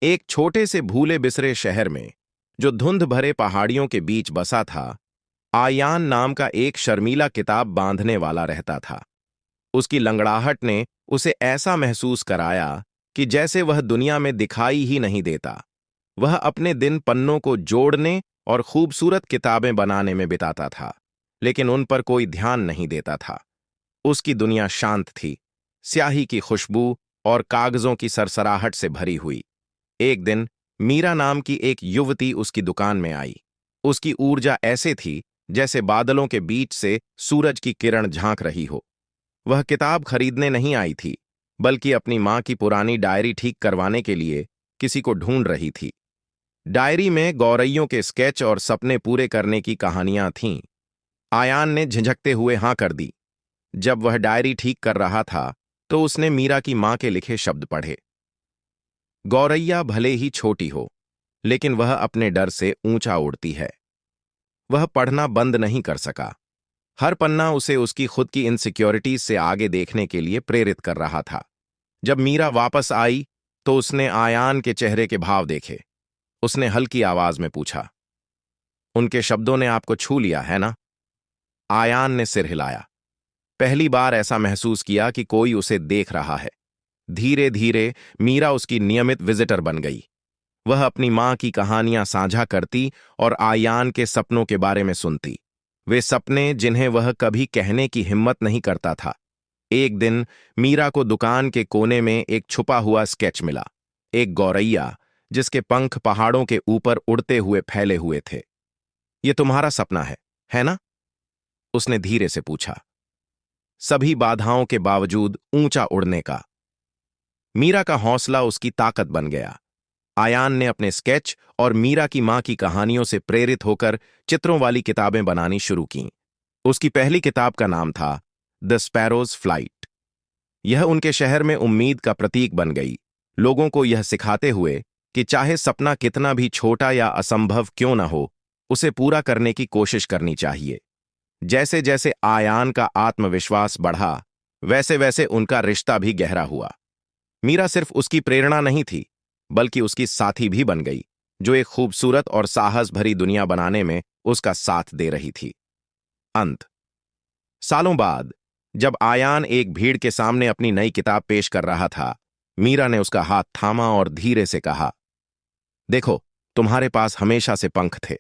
एक छोटे से भूले बिसरे शहर में, जो धुंध भरे पहाड़ियों के बीच बसा था, आयान नाम का एक शर्मीला किताब बांधने वाला रहता था। उसकी लंगड़ाहट ने उसे ऐसा महसूस कराया कि जैसे वह दुनिया में दिखाई ही नहीं देता। वह अपने दिन पन्नों को जोड़ने और खूबसूरत किताबें बनाने में बिताता था, लेकिन उन पर कोई ध्यान नहीं देता था। उसकी दुनिया शांत थी, स्याही की खुशबू और कागजों की सरसराहट से भरी हुई। एक दिन मीरा नाम की एक युवती उसकी दुकान में आई। उसकी ऊर्जा ऐसे थी जैसे बादलों के बीच से सूरज की किरण झांक रही हो। वह किताब खरीदने नहीं आई थी, बल्कि अपनी मां की पुरानी डायरी ठीक करवाने के लिए किसी को ढूंढ रही थी। डायरी में गौरैयों के स्केच और सपने पूरे करने की कहानियां थीं। आयान ने झिझकते हुए हां कर दी। जब वह डायरी ठीक कर रहा था, तो उसने मीरा की मां के लिखे शब्द पढ़े। गौरैया भले ही छोटी हो, लेकिन वह अपने डर से ऊंचा उड़ती है। वह पढ़ना बंद नहीं कर सका। हर पन्ना उसे उसकी खुद की इनसिक्योरिटीज से आगे देखने के लिए प्रेरित कर रहा था। जब मीरा वापस आई, तो उसने आयान के चेहरे के भाव देखे। उसने हल्की आवाज में पूछा, उनके शब्दों ने आपको छू लिया है ना? आयान ने सिर हिलाया। पहली बार ऐसा महसूस किया कि कोई उसे देख रहा है। धीरे धीरे मीरा उसकी नियमित विजिटर बन गई। वह अपनी मां की कहानियां साझा करती और आयान के सपनों के बारे में सुनती। वे सपने जिन्हें वह कभी कहने की हिम्मत नहीं करता था। एक दिन मीरा को दुकान के कोने में एक छुपा हुआ स्केच मिला। एक गौरैया जिसके पंख पहाड़ों के ऊपर उड़ते हुए फैले हुए थे। ये तुम्हारा सपना है ना? उसने धीरे से पूछा, सभी बाधाओं के बावजूद ऊंचा उड़ने का। मीरा का हौसला उसकी ताकत बन गया। आयान ने अपने स्केच और मीरा की मां की कहानियों से प्रेरित होकर चित्रों वाली किताबें बनानी शुरू कीं। उसकी पहली किताब का नाम था द स्पैरोज फ्लाइट। यह उनके शहर में उम्मीद का प्रतीक बन गई, लोगों को यह सिखाते हुए कि चाहे सपना कितना भी छोटा या असंभव क्यों न हो, उसे पूरा करने की कोशिश करनी चाहिए। जैसे जैसे आयान का आत्मविश्वास बढ़ा, वैसे वैसे उनका रिश्ता भी गहरा हुआ। मीरा सिर्फ उसकी प्रेरणा नहीं थी, बल्कि उसकी साथी भी बन गई, जो एक खूबसूरत और साहस भरी दुनिया बनाने में उसका साथ दे रही थी। अंत। सालों बाद जब आयान एक भीड़ के सामने अपनी नई किताब पेश कर रहा था, मीरा ने उसका हाथ थामा और धीरे से कहा, देखो, तुम्हारे पास हमेशा से पंख थे।